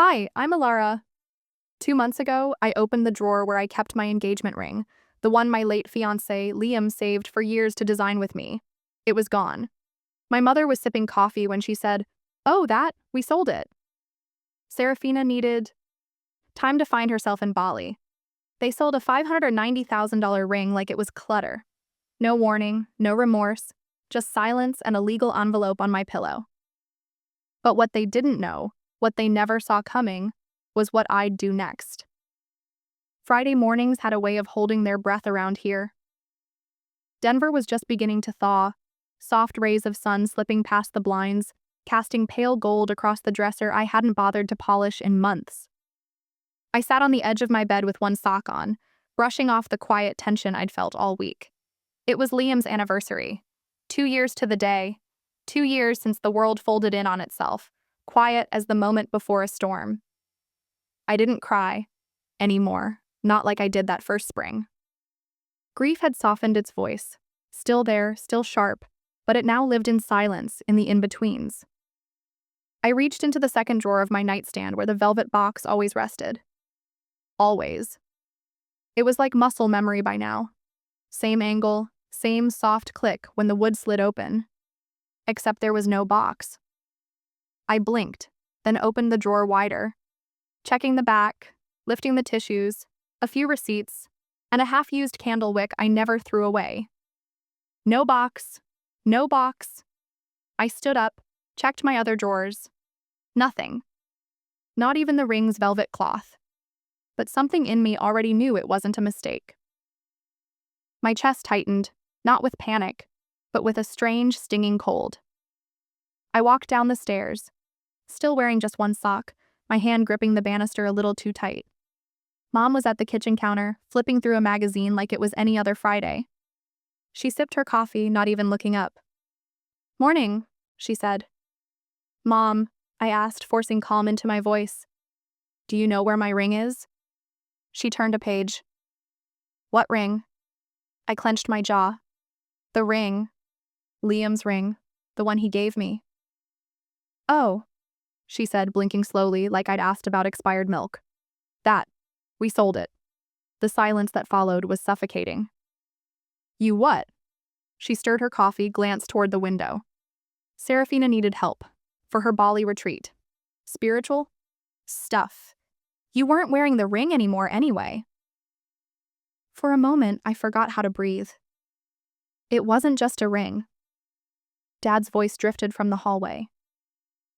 Hi, I'm Alara. 2 months ago, I opened the drawer where I kept my engagement ring, the one my late fiancé, Liam, saved for years to design with me. It was gone. My mother was sipping coffee when she said, "Oh, we sold it." Serafina needed time to find herself in Bali. They sold a $590,000 ring like it was clutter. No warning, no remorse, just silence and a legal envelope on my pillow. But what they didn't know, what they never saw coming, was what I'd do next. Friday mornings had a way of holding their breath around here. Denver was just beginning to thaw, soft rays of sun slipping past the blinds, casting pale gold across the dresser I hadn't bothered to polish in months. I sat on the edge of my bed with one sock on, brushing off the quiet tension I'd felt all week. It was Liam's anniversary. 2 years to the day. 2 years since the world folded in on itself, quiet as the moment before a storm. I didn't cry anymore, not like I did that first spring. Grief had softened its voice, still there, still sharp, but it now lived in silence in the in-betweens. I reached into the second drawer of my nightstand where the velvet box always rested. Always. It was like muscle memory by now. Same angle, same soft click when the wood slid open. Except there was no box. I blinked, then opened the drawer wider, checking the back, lifting the tissues, a few receipts, and a half-used candle wick I never threw away. No box. No box. I stood up, checked my other drawers. Nothing. Not even the ring's velvet cloth. But something in me already knew it wasn't a mistake. My chest tightened, not with panic, but with a strange, stinging cold. I walked down the stairs, still wearing just one sock, my hand gripping the banister a little too tight. Mom was at the kitchen counter, flipping through a magazine like it was any other Friday. She sipped her coffee, not even looking up. "Morning," she said. "Mom," I asked, forcing calm into my voice. "Do you know where my ring is?" She turned a page. "What ring?" I clenched my jaw. "The ring. Liam's ring. The one he gave me." "Oh," she said, blinking slowly like I'd asked about expired milk. We sold it." The silence that followed was suffocating. "You what?" She stirred her coffee, glanced toward the window. Serafina needed help. For her Bali retreat. Spiritual? Stuff. You weren't wearing the ring anymore anyway. For a moment, I forgot how to breathe. It wasn't just a ring. Dad's voice drifted from the hallway.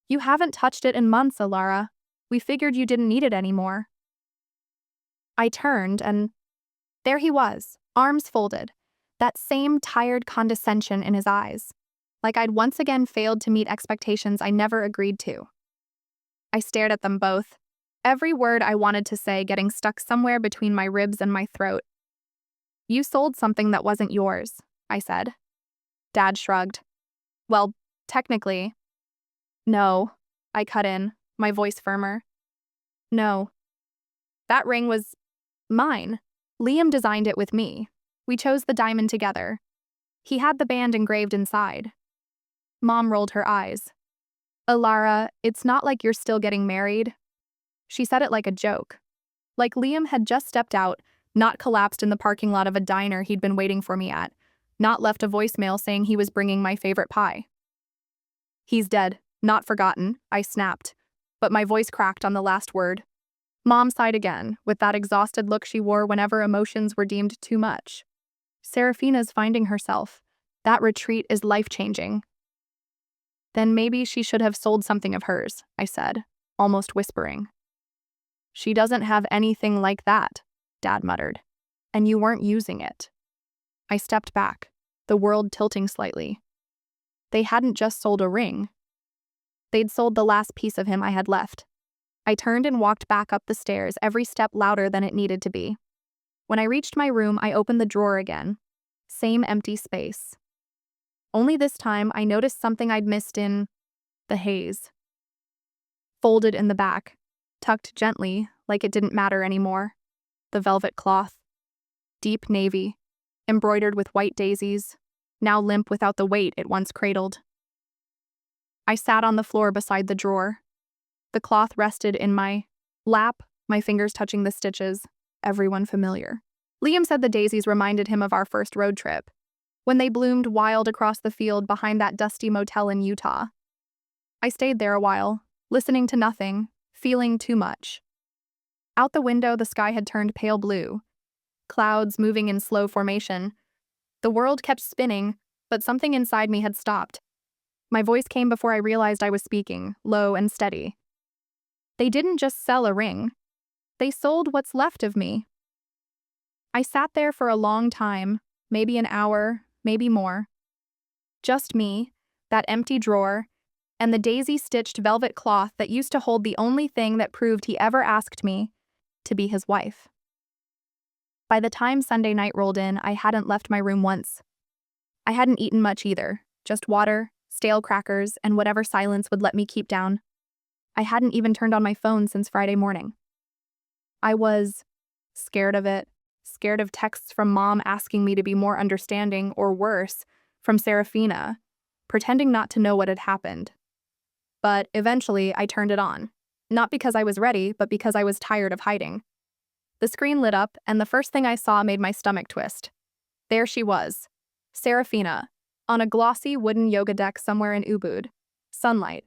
"You haven't touched it in months, Alara. We figured you didn't need it anymore." I turned and there he was, arms folded, that same tired condescension in his eyes, like I'd once again failed to meet expectations I never agreed to. I stared at them both, every word I wanted to say getting stuck somewhere between my ribs and my throat. "You sold something that wasn't yours," I said. Dad shrugged. "Well, technically." "No," I cut in, my voice firmer. "No. That ring was mine. Liam designed it with me. We chose the diamond together. He had the band engraved inside." Mom rolled her eyes. "Alara, it's not like you're still getting married." She said it like a joke. Like Liam had just stepped out, not collapsed in the parking lot of a diner he'd been waiting for me at, not left a voicemail saying he was bringing my favorite pie. "He's dead, not forgotten," I snapped, but my voice cracked on the last word. Mom sighed again, with that exhausted look she wore whenever emotions were deemed too much. "Serafina's finding herself. That retreat is life-changing." "Then maybe she should have sold something of hers," I said, almost whispering. "She doesn't have anything like that," Dad muttered. "And you weren't using it." I stepped back, the world tilting slightly. They hadn't just sold a ring. They'd sold the last piece of him I had left. I turned and walked back up the stairs, every step louder than it needed to be. When I reached my room, I opened the drawer again. Same empty space. Only this time, I noticed something I'd missed in the haze. Folded in the back, tucked gently, like it didn't matter anymore. The velvet cloth. Deep navy, embroidered with white daisies, now limp without the weight it once cradled. I sat on the floor beside the drawer. The cloth rested in my lap, my fingers touching the stitches. Everyone familiar. Liam said the daisies reminded him of our first road trip, when they bloomed wild across the field behind that dusty motel in Utah. I stayed there a while, listening to nothing, feeling too much. Out the window, the sky had turned pale blue, clouds moving in slow formation. The world kept spinning, but something inside me had stopped. My voice came before I realized I was speaking, low and steady. They didn't just sell a ring. They sold what's left of me. I sat there for a long time, maybe an hour, maybe more. Just me, that empty drawer, and the daisy-stitched velvet cloth that used to hold the only thing that proved he ever asked me to be his wife. By the time Sunday night rolled in, I hadn't left my room once. I hadn't eaten much either, just water, stale crackers, and whatever silence would let me keep down. I hadn't even turned on my phone since Friday morning. I was scared of it, scared of texts from Mom asking me to be more understanding, or worse, from Serafina, pretending not to know what had happened. But eventually, I turned it on. Not because I was ready, but because I was tired of hiding. The screen lit up, and the first thing I saw made my stomach twist. There she was, Serafina, on a glossy wooden yoga deck somewhere in Ubud. Sunlight.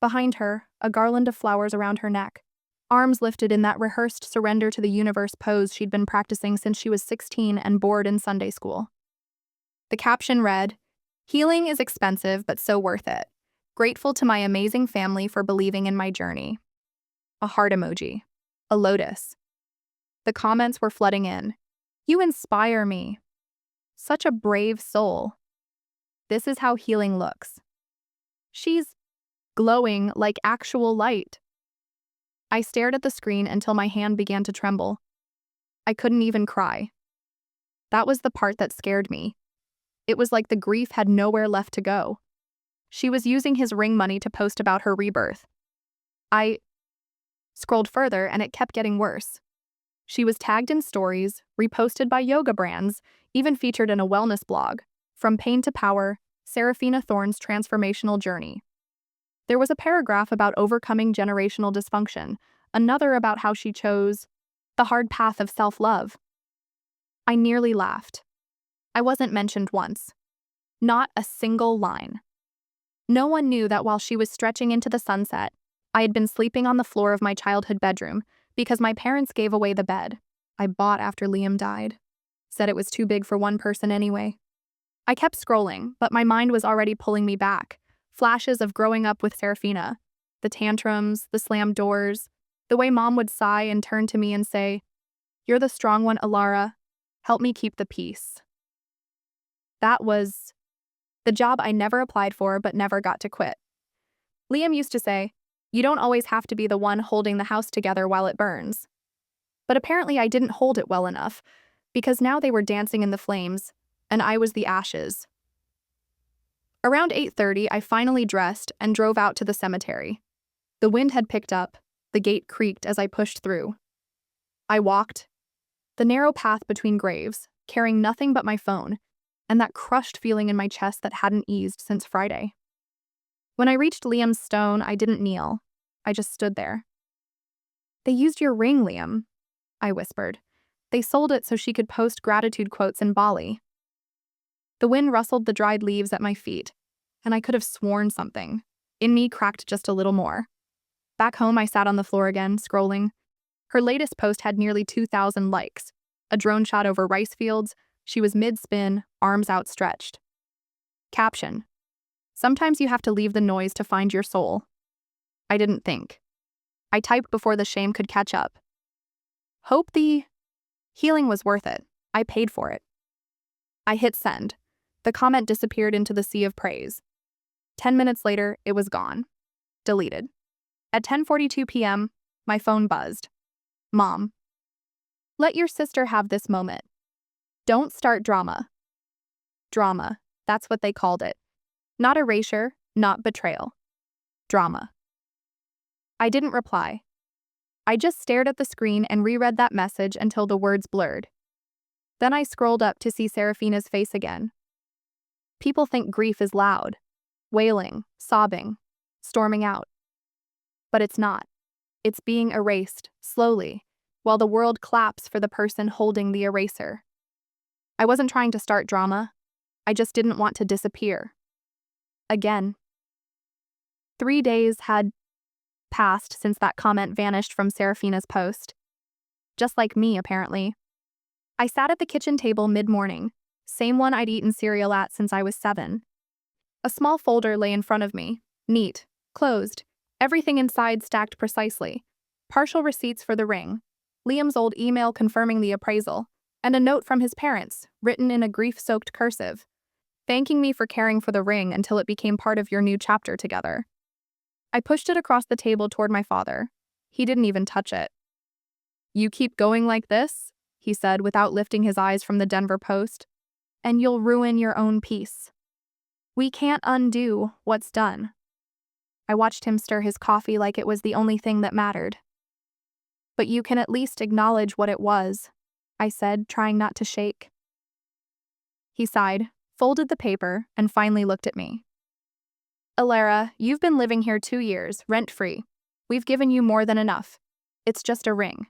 Behind her, a garland of flowers around her neck, arms lifted in that rehearsed surrender to the universe pose she'd been practicing since she was 16 and bored in Sunday school. The caption read, "Healing is expensive, but so worth it. Grateful to my amazing family for believing in my journey." A heart emoji. A lotus. The comments were flooding in. "You inspire me. Such a brave soul. This is how healing looks. She's glowing like actual light." I stared at the screen until my hand began to tremble. I couldn't even cry. That was the part that scared me. It was like the grief had nowhere left to go. She was using his ring money to post about her rebirth. I scrolled further and it kept getting worse. She was tagged in stories, reposted by yoga brands, even featured in a wellness blog. From Pain to Power, Serafina Thorne's Transformational Journey. There was a paragraph about overcoming generational dysfunction, another about how she chose the hard path of self-love. I nearly laughed. I wasn't mentioned once. Not a single line. No one knew that while she was stretching into the sunset, I had been sleeping on the floor of my childhood bedroom because my parents gave away the bed I bought after Liam died. Said it was too big for one person anyway. I kept scrolling, but my mind was already pulling me back. Flashes of growing up with Serafina. The tantrums, the slammed doors, the way Mom would sigh and turn to me and say, "You're the strong one, Alara. Help me keep the peace." That was the job I never applied for but never got to quit. Liam used to say, "You don't always have to be the one holding the house together while it burns." But apparently I didn't hold it well enough, because now they were dancing in the flames, and I was the ashes. Around 8:30, I finally dressed and drove out to the cemetery. The wind had picked up, the gate creaked as I pushed through. I walked the narrow path between graves, carrying nothing but my phone, and that crushed feeling in my chest that hadn't eased since Friday. When I reached Liam's stone, I didn't kneel. I just stood there. "They used your ring, Liam," I whispered. "They sold it so she could post gratitude quotes in Bali." The wind rustled the dried leaves at my feet, and I could have sworn something in me cracked just a little more. Back home, I sat on the floor again, scrolling. Her latest post had nearly 2,000 likes. A drone shot over rice fields. She was mid-spin, arms outstretched. Caption: "Sometimes you have to leave the noise to find your soul." I didn't think. I typed before the shame could catch up. Hope the healing was worth it. I paid for it. I hit send. The comment disappeared into the sea of praise. 10 minutes later, it was gone. Deleted. At 10:42 p.m., my phone buzzed. "Mom, let your sister have this moment. Don't start drama." Drama, that's what they called it. Not erasure, not betrayal. Drama. I didn't reply. I just stared at the screen and reread that message until the words blurred. Then I scrolled up to see Serafina's face again. People think grief is loud, wailing, sobbing, storming out. But it's not. It's being erased, slowly, while the world claps for the person holding the eraser. I wasn't trying to start drama. I just didn't want to disappear. Again. 3 days had passed since that comment vanished from Serafina's post. Just like me, apparently. I sat at the kitchen table mid-morning, same one I'd eaten cereal at since I was 7. A small folder lay in front of me, neat, closed, everything inside stacked precisely. Partial receipts for the ring, Liam's old email confirming the appraisal, and a note from his parents, written in a grief-soaked cursive, thanking me for caring for the ring until it became part of your new chapter together. I pushed it across the table toward my father. He didn't even touch it. "You keep going like this," he said without lifting his eyes from the Denver Post, "and you'll ruin your own peace. We can't undo what's done." I watched him stir his coffee like it was the only thing that mattered. "But you can at least acknowledge what it was," I said, trying not to shake. He sighed, folded the paper, and finally looked at me. "Alara, you've been living here 2 years, rent-free. We've given you more than enough. It's just a ring."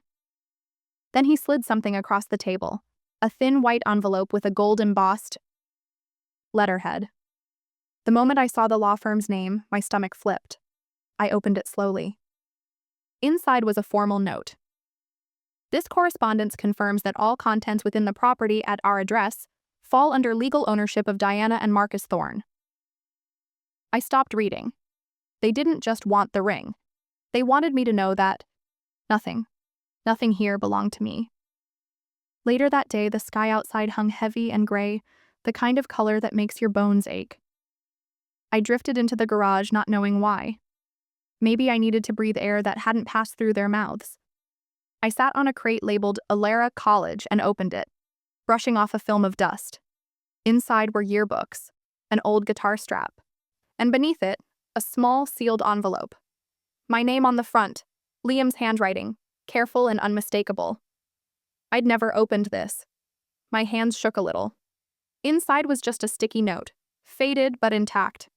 Then he slid something across the table, a thin white envelope with a gold-embossed letterhead. The moment I saw the law firm's name, my stomach flipped. I opened it slowly. Inside was a formal note. "This correspondence confirms that all contents within the property at our address fall under legal ownership of Diana and Marcus Thorne." I stopped reading. They didn't just want the ring. They wanted me to know that nothing here belonged to me. Later that day, the sky outside hung heavy and gray, the kind of color that makes your bones ache. I drifted into the garage, not knowing why. Maybe I needed to breathe air that hadn't passed through their mouths. I sat on a crate labeled Alara College and opened it, brushing off a film of dust. Inside were yearbooks, an old guitar strap, and beneath it, a small sealed envelope. My name on the front, Liam's handwriting, careful and unmistakable. I'd never opened this. My hands shook a little. Inside was just a sticky note, faded but intact.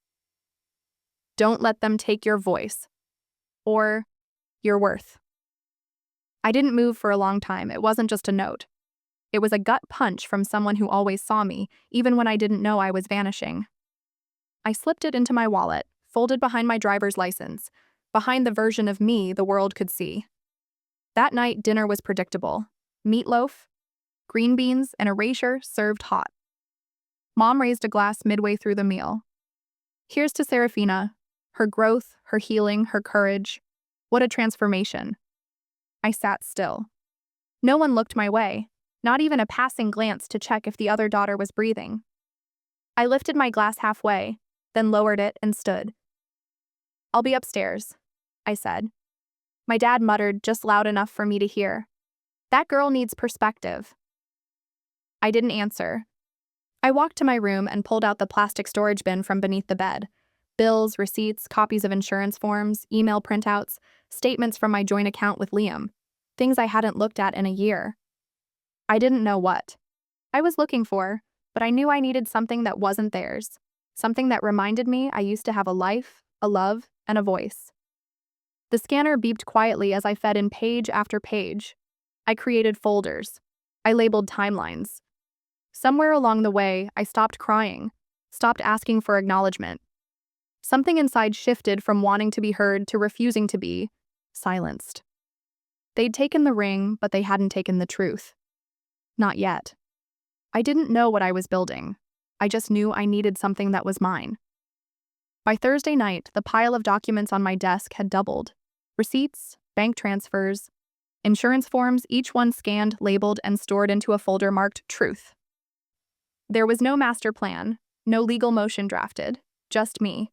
"Don't let them take your voice. Or your worth." I didn't move for a long time. It wasn't just a note. It was a gut punch from someone who always saw me, even when I didn't know I was vanishing. I slipped it into my wallet, folded behind my driver's license, behind the version of me the world could see. That night, dinner was predictable. Meatloaf, green beans, and erasure served hot. Mom raised a glass midway through the meal. "Here's to Serafina, her growth, her healing, her courage. What a transformation." I sat still. No one looked my way, not even a passing glance to check if the other daughter was breathing. I lifted my glass halfway, then lowered it and stood. "I'll be upstairs," I said. My dad muttered just loud enough for me to hear. "That girl needs perspective." I didn't answer. I walked to my room and pulled out the plastic storage bin from beneath the bed. Bills, receipts, copies of insurance forms, email printouts, statements from my joint account with Liam. Things I hadn't looked at in a year. I didn't know what I was looking for, but I knew I needed something that wasn't theirs. Something that reminded me I used to have a life, a love, and a voice. The scanner beeped quietly as I fed in page after page. I created folders. I labeled timelines. Somewhere along the way, I stopped crying, stopped asking for acknowledgement. Something inside shifted from wanting to be heard to refusing to be silenced. They'd taken the ring, but they hadn't taken the truth. Not yet. I didn't know what I was building. I just knew I needed something that was mine. By Thursday night, the pile of documents on my desk had doubled. Receipts, bank transfers, insurance forms, each one scanned, labeled, and stored into a folder marked Truth. There was no master plan, no legal motion drafted, just me,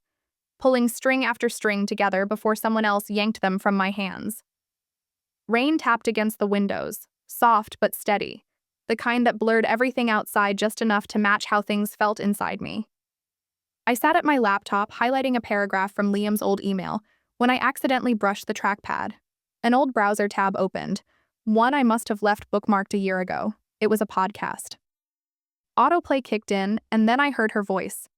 pulling string after string together before someone else yanked them from my hands. Rain tapped against the windows, soft but steady, the kind that blurred everything outside just enough to match how things felt inside me. I sat at my laptop highlighting a paragraph from Liam's old email when I accidentally brushed the trackpad. An old browser tab opened, one I must have left bookmarked a year ago. It was a podcast. Autoplay kicked in, and then I heard her voice.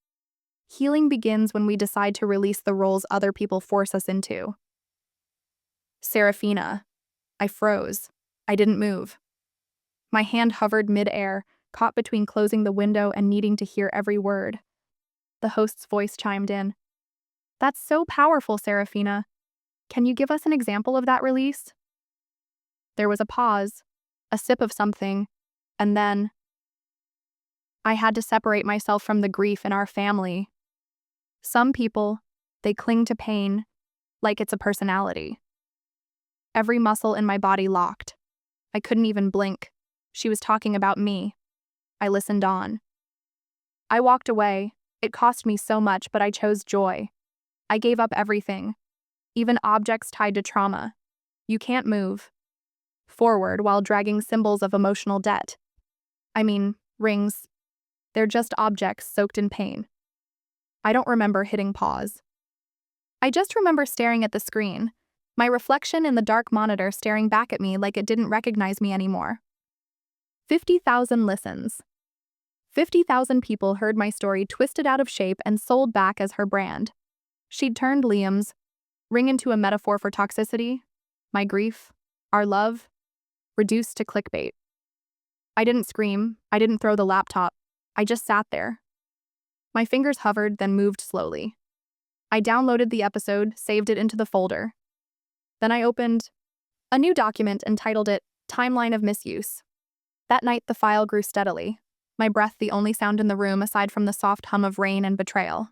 "Healing begins when we decide to release the roles other people force us into." Serafina. I froze. I didn't move. My hand hovered mid-air, caught between closing the window and needing to hear every word. The host's voice chimed in. That's so powerful, Serafina. Can you give us an example of that release? There was a pause, a sip of something, and then I had to separate myself from the grief in our family. Some people, they cling to pain like it's a personality. Every muscle in my body locked. I couldn't even blink. She was talking about me. I listened on. I walked away. It cost me so much, but I chose joy. I gave up everything, even objects tied to trauma. You can't move forward while dragging symbols of emotional debt. I mean, rings. They're just objects soaked in pain. I don't remember hitting pause. I just remember staring at the screen, my reflection in the dark monitor staring back at me like it didn't recognize me anymore. 50,000 listens. 50,000 people heard my story twisted out of shape and sold back as her brand. She'd turned Liam's ring into a metaphor for toxicity, my grief, our love, reduced to clickbait. I didn't scream, I didn't throw the laptop, I just sat there. My fingers hovered, then moved slowly. I downloaded the episode, saved it into the folder. Then I opened a new document and titled it Timeline of Misuse. That night, the file grew steadily, my breath the only sound in the room aside from the soft hum of rain and betrayal.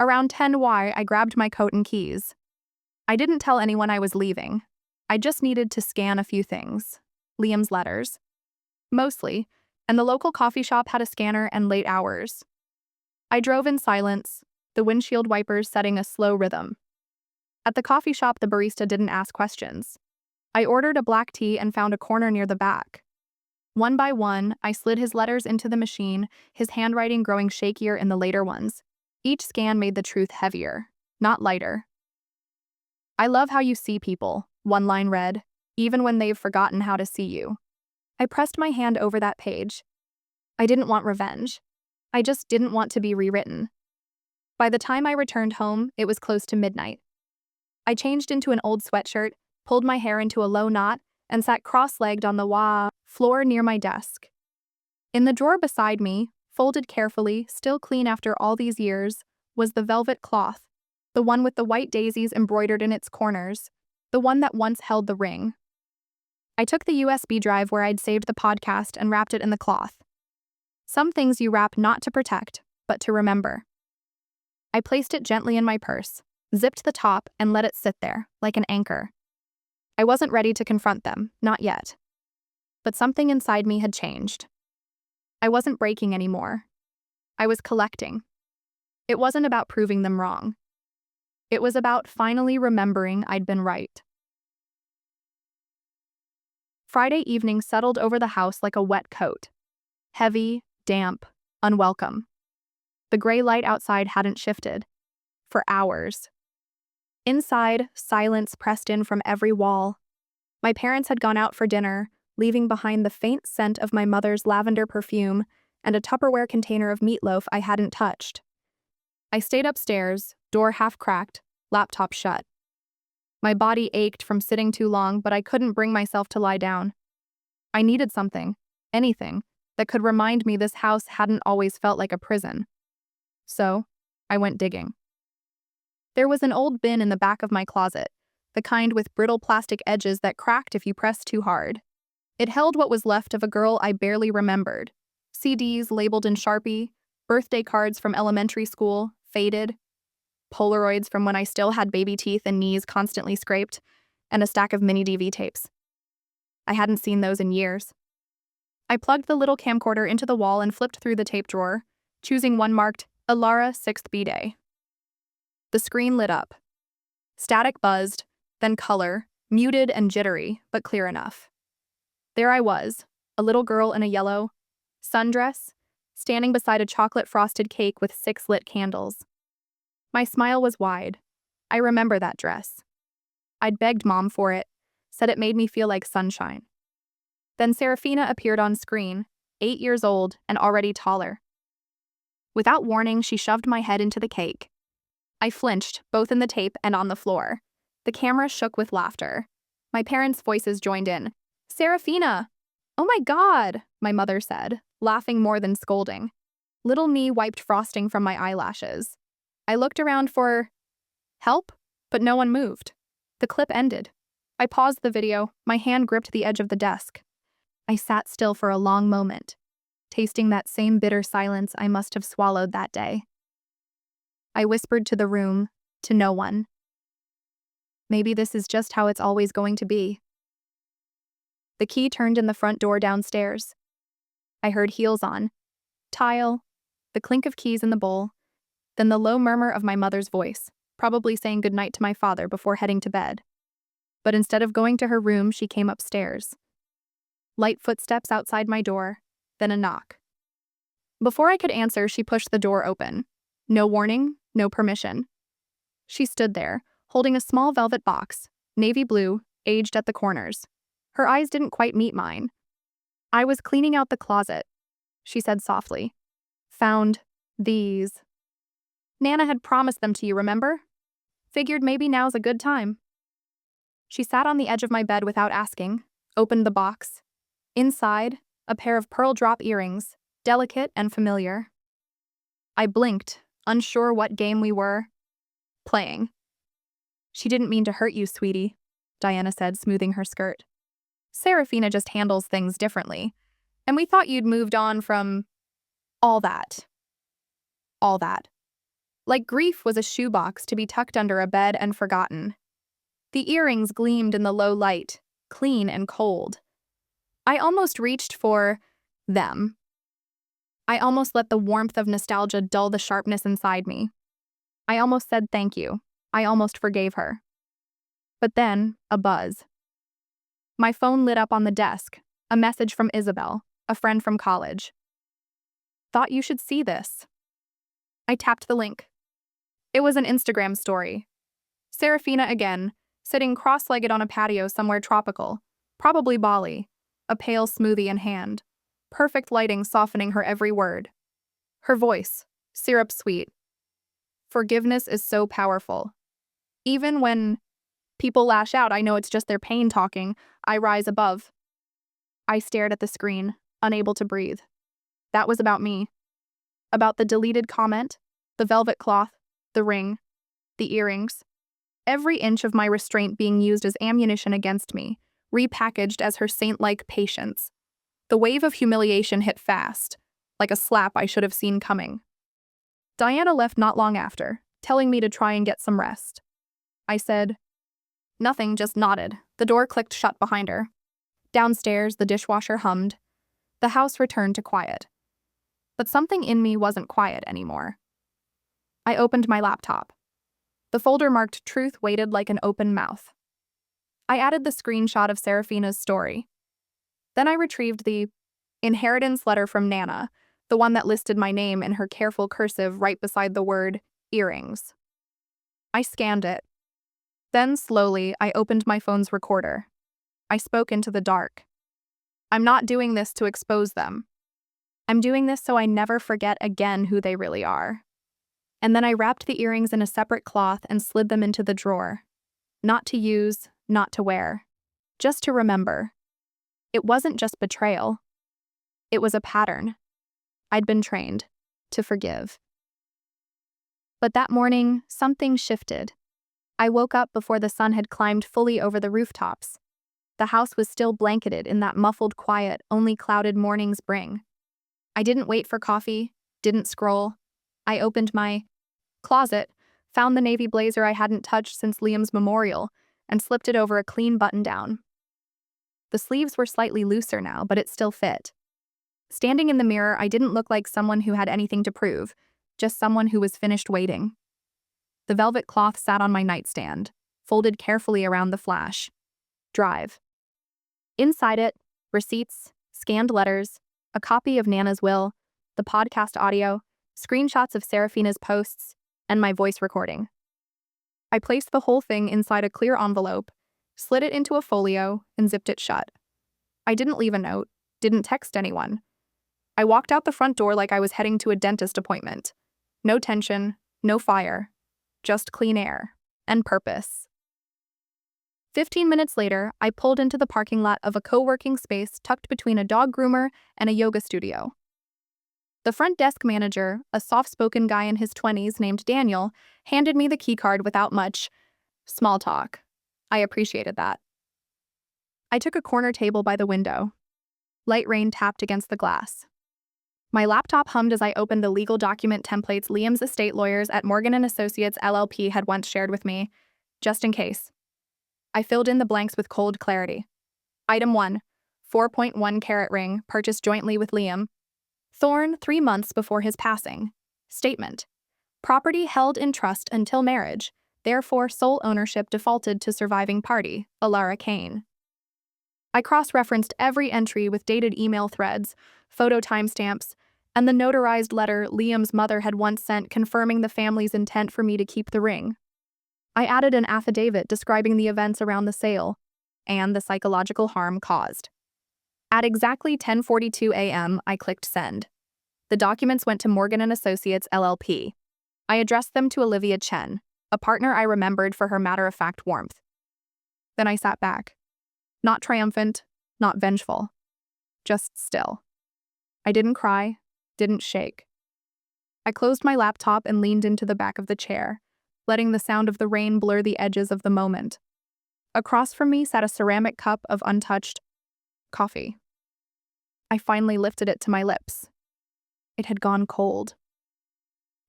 Around 10 I grabbed my coat and keys. I didn't tell anyone I was leaving. I just needed to scan a few things. Liam's letters. Mostly, and the local coffee shop had a scanner and late hours. I drove in silence, the windshield wipers setting a slow rhythm. At the coffee shop, the barista didn't ask questions. I ordered a black tea and found a corner near the back. One by one, I slid his letters into the machine, his handwriting growing shakier in the later ones. Each scan made the truth heavier, not lighter. I love how you see people, one line read, even when they've forgotten how to see you. I pressed my hand over that page. I didn't want revenge. I just didn't want to be rewritten. By the time I returned home, it was close to midnight. I changed into an old sweatshirt, pulled my hair into a low knot, and sat cross-legged on the floor near my desk. In the drawer beside me, folded carefully, still clean after all these years, was the velvet cloth, the one with the white daisies embroidered in its corners, the one that once held the ring. I took the USB drive where I'd saved the podcast and wrapped it in the cloth. Some things you wrap not to protect, but to remember. I placed it gently in my purse, zipped the top, and let it sit there, like an anchor. I wasn't ready to confront them, not yet. But something inside me had changed. I wasn't breaking anymore. I was collecting. It wasn't about proving them wrong. It was about finally remembering I'd been right. Friday evening settled over the house like a wet coat. Heavy, damp, unwelcome. The gray light outside hadn't shifted. For hours. Inside, silence pressed in from every wall. My parents had gone out for dinner, leaving behind the faint scent of my mother's lavender perfume and a Tupperware container of meatloaf I hadn't touched. I stayed upstairs, door half cracked, laptop shut. My body ached from sitting too long, but I couldn't bring myself to lie down. I needed something, anything, that could remind me this house hadn't always felt like a prison. So, I went digging. There was an old bin in the back of my closet, the kind with brittle plastic edges that cracked if you pressed too hard. It held what was left of a girl I barely remembered. CDs labeled in Sharpie, birthday cards from elementary school, faded, Polaroids from when I still had baby teeth and knees constantly scraped, and a stack of mini DV tapes. I hadn't seen those in years. I plugged the little camcorder into the wall and flipped through the tape drawer, choosing one marked Alara 6th B-Day. The screen lit up. Static buzzed, then color, muted and jittery, but clear enough. There I was, a little girl in a yellow sundress, standing beside a chocolate-frosted cake with 6 lit candles. My smile was wide. I remember that dress. I'd begged Mom for it, said it made me feel like sunshine. Then Serafina appeared on screen, 8 years old and already taller. Without warning, she shoved my head into the cake. I flinched, both in the tape and on the floor. The camera shook with laughter. My parents' voices joined in. "Serafina!" "Oh my God," my mother said, laughing more than scolding. Little me wiped frosting from my eyelashes. I looked around for help, but no one moved. The clip ended. I paused the video, my hand gripped the edge of the desk. I sat still for a long moment, tasting that same bitter silence I must have swallowed that day. I whispered to the room, to no one. Maybe this is just how it's always going to be. The key turned in the front door downstairs. I heard heels on tile, the clink of keys in the bowl, then the low murmur of my mother's voice, probably saying goodnight to my father before heading to bed. But instead of going to her room, she came upstairs. Light footsteps outside my door, then a knock. Before I could answer, she pushed the door open. No warning, no permission. She stood there, holding a small velvet box, navy blue, aged at the corners. Her eyes didn't quite meet mine. "I was cleaning out the closet," she said softly. "Found these. Nana had promised them to you, remember? Figured maybe now's a good time." She sat on the edge of my bed without asking, opened the box. Inside, a pair of pearl drop earrings, delicate and familiar. I blinked, unsure what game we were playing. "She didn't mean to hurt you, sweetie," Diana said, smoothing her skirt. "Serafina just handles things differently, and we thought you'd moved on from all that." All that. Like grief was a shoebox to be tucked under a bed and forgotten. The earrings gleamed in the low light, clean and cold. I almost reached for them. I almost let the warmth of nostalgia dull the sharpness inside me. I almost said thank you. I almost forgave her. But then, a buzz. My phone lit up on the desk, a message from Isabel, a friend from college. "Thought you should see this." I tapped the link. It was an Instagram story. Serafina again, sitting cross-legged on a patio somewhere tropical, probably Bali, a pale smoothie in hand, perfect lighting softening her every word. Her voice, syrup sweet. Forgiveness is so powerful. Even when people lash out, I know it's just their pain talking. I rise above. I stared at the screen, unable to breathe. That was about me. About the deleted comment, the velvet cloth, the ring, the earrings. Every inch of my restraint being used as ammunition against me, repackaged as her saint-like patience. The wave of humiliation hit fast, like a slap I should have seen coming. Diana left not long after, telling me to try and get some rest. I said nothing, just nodded. The door clicked shut behind her. Downstairs, the dishwasher hummed. The house returned to quiet. But something in me wasn't quiet anymore. I opened my laptop. The folder marked Truth waited like an open mouth. I added the screenshot of Serafina's story. Then I retrieved the inheritance letter from Nana, the one that listed my name in her careful cursive right beside the word earrings. I scanned it. Then, slowly, I opened my phone's recorder. I spoke into the dark. "I'm not doing this to expose them. I'm doing this so I never forget again who they really are." And then I wrapped the earrings in a separate cloth and slid them into the drawer. Not to use, not to wear. Just to remember. It wasn't just betrayal. It was a pattern. I'd been trained to forgive. But that morning, something shifted. I woke up before the sun had climbed fully over the rooftops. The house was still blanketed in that muffled quiet only clouded mornings bring. I didn't wait for coffee, didn't scroll. I opened my closet, found the navy blazer I hadn't touched since Liam's memorial, and slipped it over a clean button-down. The sleeves were slightly looser now, but it still fit. Standing in the mirror, I didn't look like someone who had anything to prove, just someone who was finished waiting. The velvet cloth sat on my nightstand, folded carefully around the flash drive. Inside it, receipts, scanned letters, a copy of Nana's will, the podcast audio, screenshots of Serafina's posts, and my voice recording. I placed the whole thing inside a clear envelope, slid it into a folio, and zipped it shut. I didn't leave a note, didn't text anyone. I walked out the front door like I was heading to a dentist appointment. No tension, no fire, just clean air and purpose. 15 minutes later, I pulled into the parking lot of a co-working space tucked between a dog groomer and a yoga studio. The front desk manager, a soft-spoken guy in his 20s named Daniel, handed me the keycard without much small talk. I appreciated that. I took a corner table by the window. Light rain tapped against the glass. My laptop hummed as I opened the legal document templates Liam's estate lawyers at Morgan & Associates LLP had once shared with me, just in case. I filled in the blanks with cold clarity. Item 1, 4.1 carat ring, purchased jointly with Liam. Thorn, 3 months before his passing. Statement. Property held in trust until marriage, therefore sole ownership defaulted to surviving party, Alara Kane. I cross-referenced every entry with dated email threads, photo timestamps, and the notarized letter Liam's mother had once sent confirming the family's intent for me to keep the ring. I added an affidavit describing the events around the sale and the psychological harm caused. At exactly 10:42 a.m., I clicked send. The documents went to Morgan & Associates LLP. I addressed them to Olivia Chen, a partner I remembered for her matter-of-fact warmth. Then I sat back. Not triumphant, not vengeful. Just still. I didn't cry, didn't shake. I closed my laptop and leaned into the back of the chair, letting the sound of the rain blur the edges of the moment. Across from me sat a ceramic cup of untouched coffee. I finally lifted it to my lips. It had gone cold.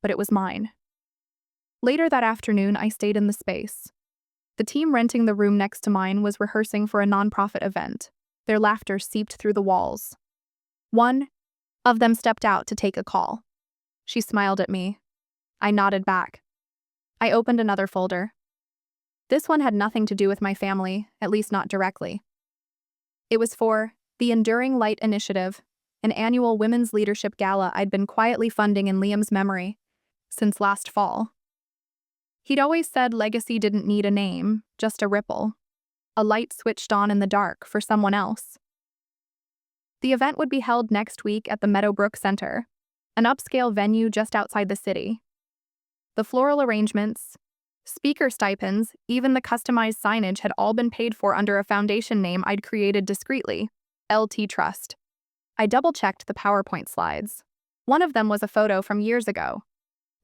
But it was mine. Later that afternoon, I stayed in the space. The team renting the room next to mine was rehearsing for a nonprofit event. Their laughter seeped through the walls. One of them stepped out to take a call. She smiled at me. I nodded back. I opened another folder. This one had nothing to do with my family, at least not directly. It was for the Enduring Light Initiative, an annual women's leadership gala I'd been quietly funding in Liam's memory since last fall. He'd always said legacy didn't need a name, just a ripple. A light switched on in the dark for someone else. The event would be held next week at the Meadowbrook Center, an upscale venue just outside the city. The floral arrangements, speaker stipends, even the customized signage had all been paid for under a foundation name I'd created discreetly, LT Trust. I double-checked the PowerPoint slides. One of them was a photo from years ago.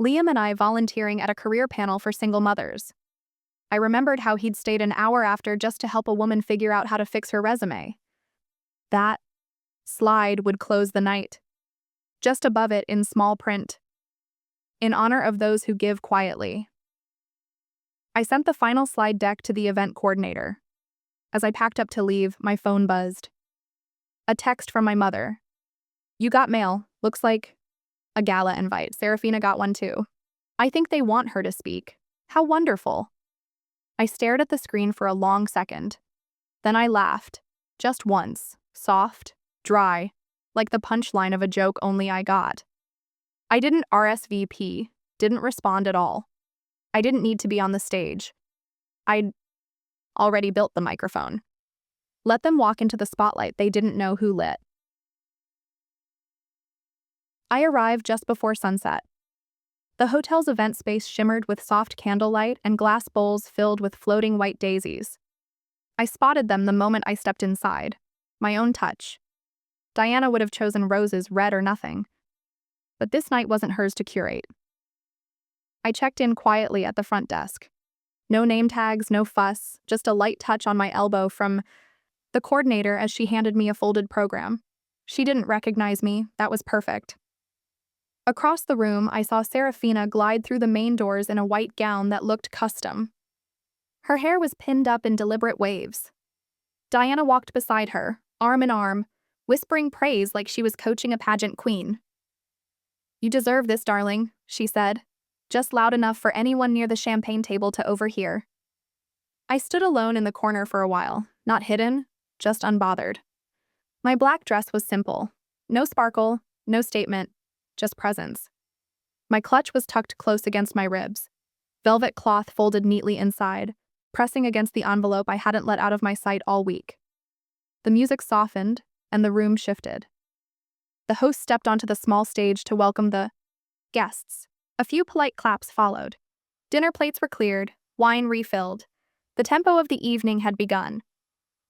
Liam and I volunteering at a career panel for single mothers. I remembered how he'd stayed an hour after just to help a woman figure out how to fix her resume. That slide would close the night. Just above it in small print. In honor of those who give quietly. I sent the final slide deck to the event coordinator. As I packed up to leave, my phone buzzed. A text from my mother. You got mail. Looks like a gala invite. Serafina got one too. I think they want her to speak. How wonderful. I stared at the screen for a long second. Then I laughed. Just once. Soft, dry, like the punchline of a joke only I got. I didn't RSVP, didn't respond at all. I didn't need to be on the stage. I'd already built the microphone. Let them walk into the spotlight they didn't know who lit. I arrived just before sunset. The hotel's event space shimmered with soft candlelight and glass bowls filled with floating white daisies. I spotted them the moment I stepped inside. My own touch. Diana would have chosen roses, red or nothing. But this night wasn't hers to curate. I checked in quietly at the front desk. No name tags, no fuss, just a light touch on my elbow from the coordinator as she handed me a folded program. She didn't recognize me, that was perfect. Across the room, I saw Serafina glide through the main doors in a white gown that looked custom. Her hair was pinned up in deliberate waves. Diana walked beside her, arm in arm, whispering praise like she was coaching a pageant queen. You deserve this, darling, she said, just loud enough for anyone near the champagne table to overhear. I stood alone in the corner for a while, not hidden, just unbothered. My black dress was simple. No sparkle, no statement, just presence. My clutch was tucked close against my ribs, velvet cloth folded neatly inside, pressing against the envelope I hadn't let out of my sight all week. The music softened, and the room shifted. The host stepped onto the small stage to welcome the guests. A few polite claps followed. Dinner plates were cleared, wine refilled, The tempo of the evening had begun.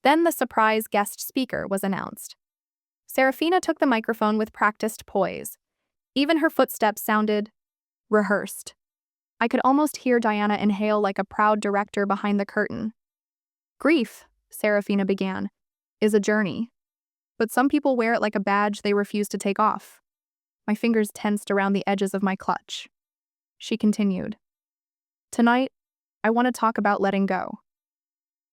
Then the surprise guest speaker was announced. Serafina took the microphone with practiced poise. Even her footsteps sounded rehearsed. I could almost hear Diana inhale like a proud director behind the curtain. Grief, Serafina began, is a journey. But some people wear it like a badge they refuse to take off. My fingers tensed around the edges of my clutch. She continued. Tonight, I want to talk about letting go.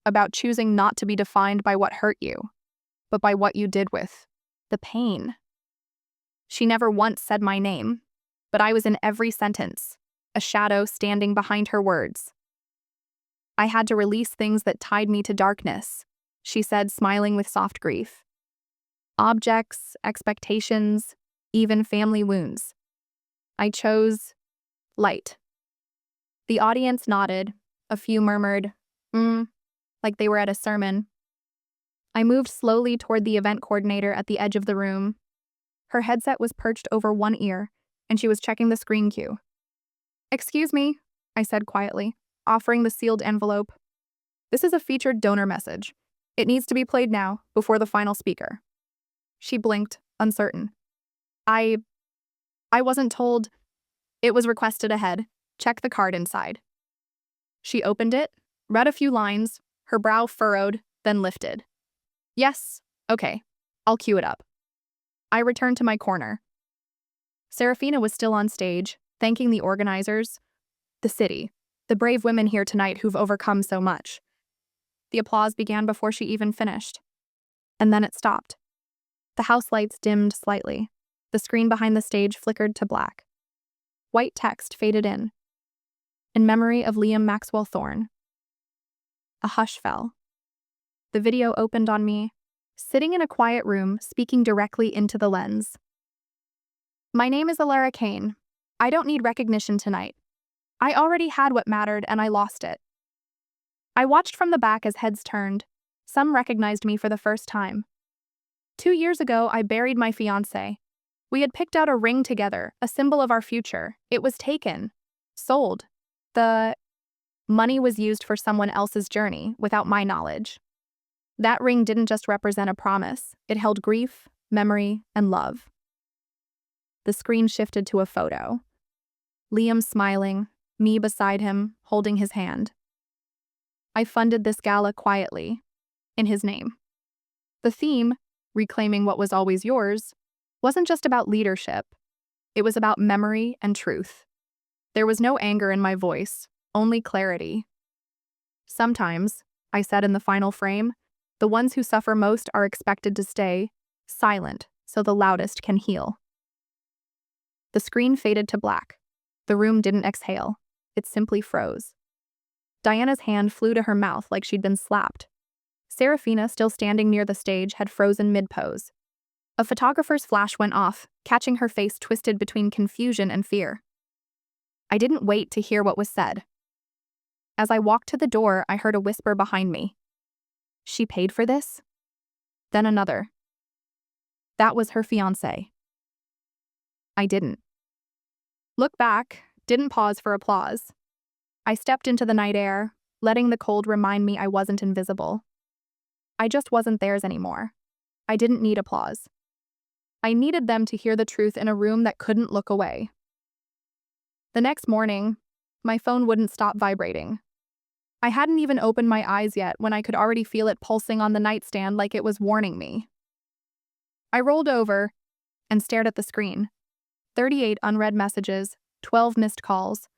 About choosing not to be defined by what hurt you, but by what you did with the pain. She never once said my name, but I was in every sentence, a shadow standing behind her words. I had to release things that tied me to darkness, she said, smiling with soft grief. Objects, expectations, even family wounds. I chose light. The audience nodded. A few murmured, like they were at a sermon. I moved slowly toward the event coordinator at the edge of the room. Her headset was perched over one ear, and she was checking the screen cue. Excuse me, I said quietly, offering the sealed envelope. This is a featured donor message. It needs to be played now, before the final speaker. She blinked, uncertain. I wasn't told. It was requested ahead. Check the card inside. She opened it, read a few lines, her brow furrowed, then lifted. Yes, okay, I'll cue it up. I returned to my corner. Serafina was still on stage, thanking the organizers, the city, the brave women here tonight who've overcome so much. The applause began before she even finished. And then it stopped. The house lights dimmed slightly. The screen behind the stage flickered to black. White text faded in memory of Liam Maxwell Thorne. A hush fell. The video opened on me, sitting in a quiet room, speaking directly into the lens. My name is Alara Kane. I don't need recognition tonight. I already had what mattered and I lost it. I watched from the back as heads turned. Some recognized me for the first time. 2 years ago, I buried my fiancé. We had picked out a ring together, a symbol of our future. It was taken, sold. The money was used for someone else's journey, without my knowledge. That ring didn't just represent a promise. It held grief, memory, and love. The screen shifted to a photo. Liam smiling, me beside him, holding his hand. I funded this gala quietly, in his name. The theme, reclaiming what was always yours, wasn't just about leadership. It was about memory and truth. There was no anger in my voice, only clarity. Sometimes, I said in the final frame, the ones who suffer most are expected to stay silent so the loudest can heal. The screen faded to black. The room didn't exhale. It simply froze. Diana's hand flew to her mouth like she'd been slapped. Serafina, still standing near the stage, had frozen mid-pose. A photographer's flash went off, catching her face twisted between confusion and fear. I didn't wait to hear what was said. As I walked to the door, I heard a whisper behind me. She paid for this? Then another. That was her fiancé. I didn't look back, didn't pause for applause. I stepped into the night air, letting the cold remind me I wasn't invisible. I just wasn't theirs anymore. I didn't need applause. I needed them to hear the truth in a room that couldn't look away. The next morning, my phone wouldn't stop vibrating. I hadn't even opened my eyes yet when I could already feel it pulsing on the nightstand like it was warning me. I rolled over and stared at the screen. 38 unread messages, 12 missed calls.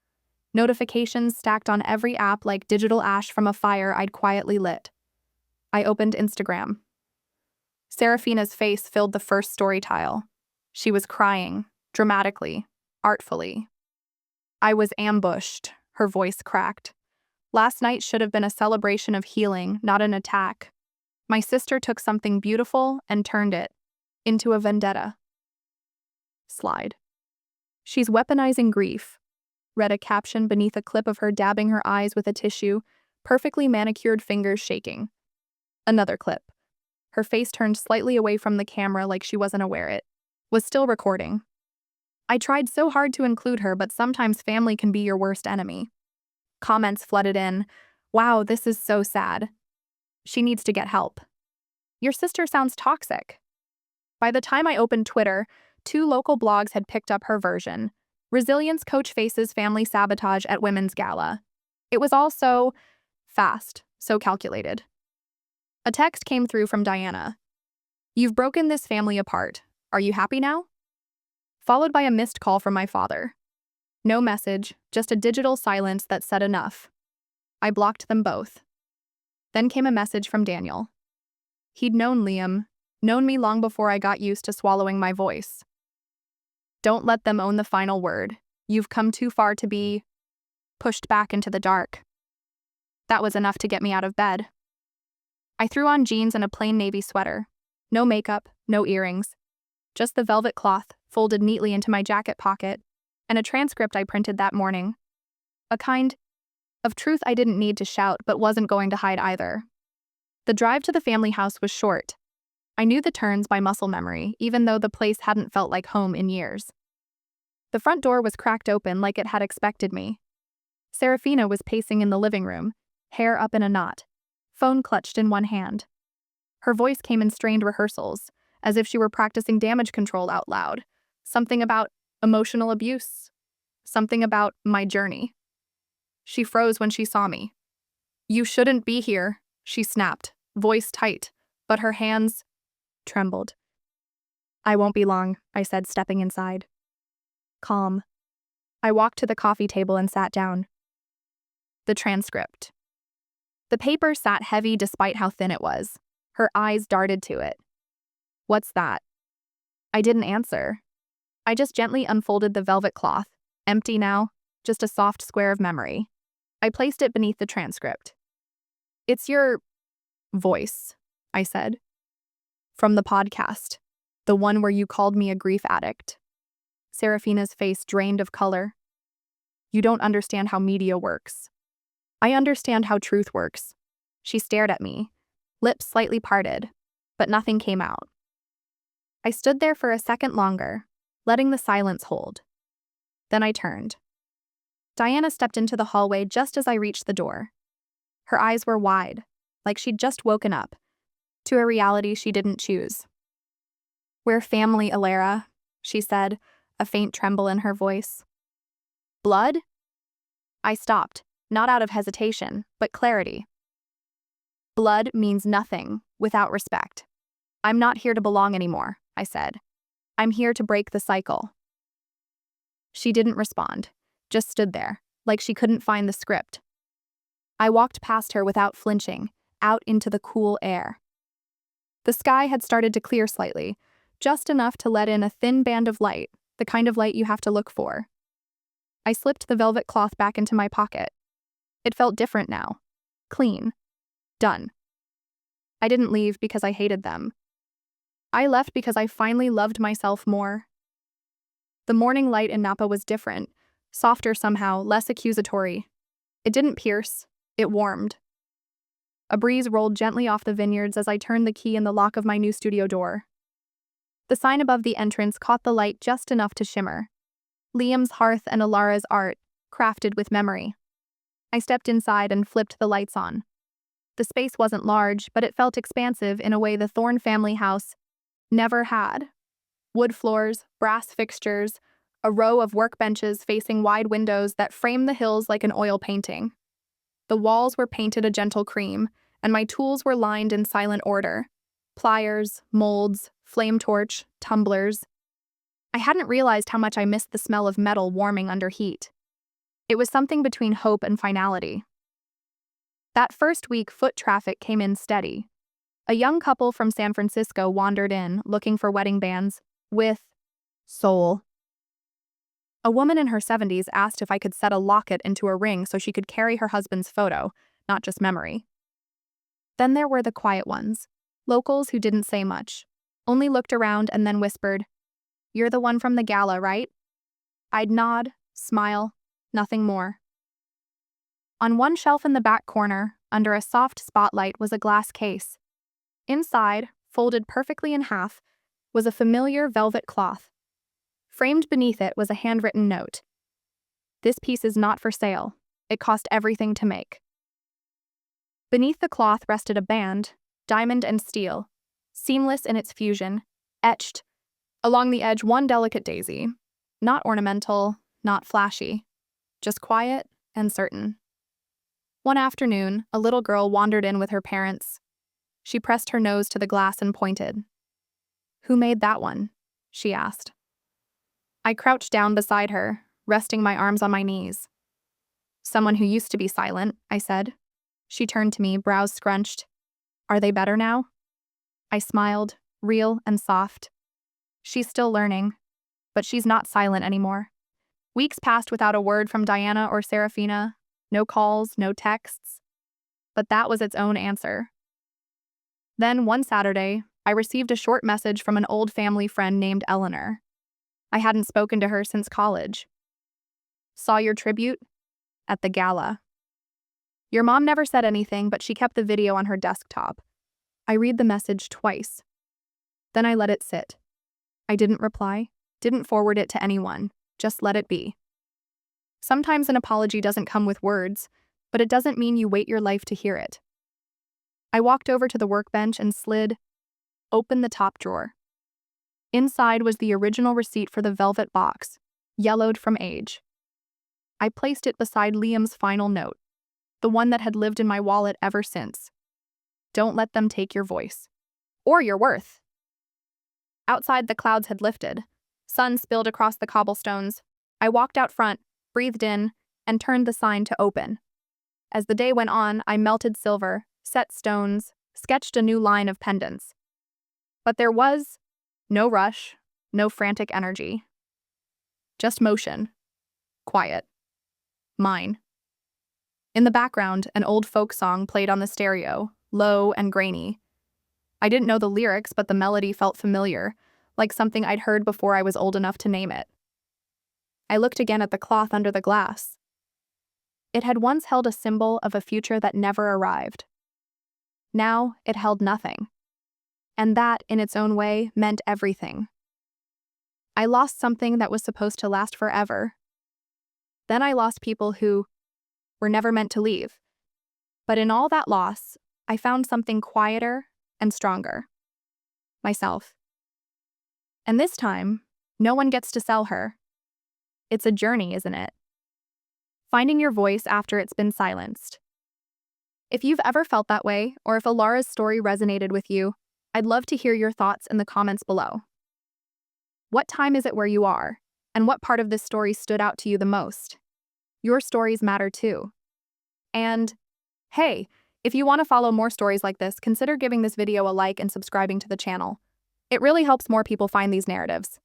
Notifications stacked on every app like digital ash from a fire I'd quietly lit. I opened Instagram. Serafina's face filled the first story tile. She was crying, dramatically, artfully. I was ambushed, her voice cracked. Last night should have been a celebration of healing, not an attack. My sister took something beautiful and turned it into a vendetta. Slide. She's weaponizing grief. Read a caption beneath a clip of her dabbing her eyes with a tissue, perfectly manicured fingers shaking. Another clip. Her face turned slightly away from the camera like she wasn't aware it was still recording. I tried so hard to include her, but sometimes family can be your worst enemy. Comments flooded in. Wow, this is so sad. She needs to get help. Your sister sounds toxic. By the time I opened Twitter, 2 local blogs had picked up her version. Resilience coach faces family sabotage at women's gala. It was all so fast, so calculated. A text came through from Diana. You've broken this family apart. Are you happy now? Followed by a missed call from my father. No message, just a digital silence that said enough. I blocked them both. Then came a message from Daniel. He'd known Liam, known me long before I got used to swallowing my voice. Don't let them own the final word. You've come too far to be pushed back into the dark. That was enough to get me out of bed. I threw on jeans and a plain navy sweater. No makeup, no earrings. Just the velvet cloth, folded neatly into my jacket pocket, and a transcript I printed that morning. A kind of truth I didn't need to shout but wasn't going to hide either. The drive to the family house was short. I knew the turns by muscle memory, even though the place hadn't felt like home in years. The front door was cracked open like it had expected me. Serafina was pacing in the living room, hair up in a knot, phone clutched in one hand. Her voice came in strained rehearsals, as if she were practicing damage control out loud. Something about emotional abuse. Something about my journey. She froze when she saw me. You shouldn't be here, she snapped, voice tight, but her hands trembled. I won't be long, I said, stepping inside. Calm. I walked to the coffee table and sat down. The transcript. The paper sat heavy despite how thin it was. Her eyes darted to it. What's that? I didn't answer. I just gently unfolded the velvet cloth, empty now, just a soft square of memory. I placed it beneath the transcript. It's your voice, I said. From the podcast, the one where you called me a grief addict. Serafina's face drained of color. You don't understand how media works. I understand how truth works. She stared at me, lips slightly parted, but nothing came out. I stood there for a second longer, letting the silence hold. Then I turned. Diana stepped into the hallway just as I reached the door. Her eyes were wide, like she'd just woken up to a reality she didn't choose. We're family, Alara, she said, a faint tremble in her voice. Blood? I stopped, not out of hesitation, but clarity. Blood means nothing without respect. I'm not here to belong anymore, I said. I'm here to break the cycle. She didn't respond, just stood there, like she couldn't find the script. I walked past her without flinching, out into the cool air. The sky had started to clear slightly, just enough to let in a thin band of light, the kind of light you have to look for. I slipped the velvet cloth back into my pocket. It felt different now. Clean. Done. I didn't leave because I hated them. I left because I finally loved myself more. The morning light in Napa was different, softer somehow, less accusatory. It didn't pierce, it warmed. A breeze rolled gently off the vineyards as I turned the key in the lock of my new studio door. The sign above the entrance caught the light just enough to shimmer. Liam's hearth and Alara's art, crafted with memory. I stepped inside and flipped the lights on. The space wasn't large, but it felt expansive in a way the Thorne family house never had. Wood floors, brass fixtures, a row of workbenches facing wide windows that framed the hills like an oil painting. The walls were painted a gentle cream, and my tools were lined in silent order. Pliers, molds, flame torch, tumblers. I hadn't realized how much I missed the smell of metal warming under heat. It was something between hope and finality. That first week, foot traffic came in steady. A young couple from San Francisco wandered in, looking for wedding bands, with soul. A woman in her 70s asked if I could set a locket into a ring so she could carry her husband's photo, not just memory. Then there were the quiet ones, locals who didn't say much, only looked around and then whispered, "You're the one from the gala, right?" I'd nod, smile, nothing more. On one shelf in the back corner, under a soft spotlight, was a glass case. Inside, folded perfectly in half, was a familiar velvet cloth. Framed beneath it was a handwritten note. "This piece is not for sale. It cost everything to make." Beneath the cloth rested a band, diamond and steel, seamless in its fusion, etched along the edge one delicate daisy. Not ornamental, not flashy, just quiet and certain. One afternoon, a little girl wandered in with her parents. She pressed her nose to the glass and pointed. "Who made that one?" she asked. I crouched down beside her, resting my arms on my knees. "Someone who used to be silent," I said. She turned to me, brows scrunched. "Are they better now?" I smiled, real and soft. "She's still learning, but she's not silent anymore." Weeks passed without a word from Diana or Serafina. No calls, no texts. But that was its own answer. Then, one Saturday, I received a short message from an old family friend named Eleanor. I hadn't spoken to her since college. "Saw your tribute? At the gala. Your mom never said anything, but she kept the video on her desktop." I read the message twice. Then I let it sit. I didn't reply, didn't forward it to anyone, just let it be. Sometimes an apology doesn't come with words, but it doesn't mean you wait your life to hear it. I walked over to the workbench and slid open the top drawer. Inside was the original receipt for the velvet box, yellowed from age. I placed it beside Liam's final note, the one that had lived in my wallet ever since. "Don't let them take your voice. Or your worth." Outside, the clouds had lifted. Sun spilled across the cobblestones. I walked out front, breathed in, and turned the sign to open. As the day went on, I melted silver, set stones, sketched a new line of pendants. But there was no rush, no frantic energy. Just motion. Quiet. Mine. In the background, an old folk song played on the stereo, low and grainy. I didn't know the lyrics, but the melody felt familiar, like something I'd heard before I was old enough to name it. I looked again at the cloth under the glass. It had once held a symbol of a future that never arrived. Now it held nothing. And that, in its own way, meant everything. I lost something that was supposed to last forever. Then I lost people who were never meant to leave. But in all that loss, I found something quieter and stronger. Myself. And this time, no one gets to sell her. It's a journey, isn't it? Finding your voice after it's been silenced. If you've ever felt that way, or if Alara's story resonated with you, I'd love to hear your thoughts in the comments below. What time is it where you are? And what part of this story stood out to you the most? Your stories matter too. And, hey, if you want to follow more stories like this, consider giving this video a like and subscribing to the channel. It really helps more people find these narratives.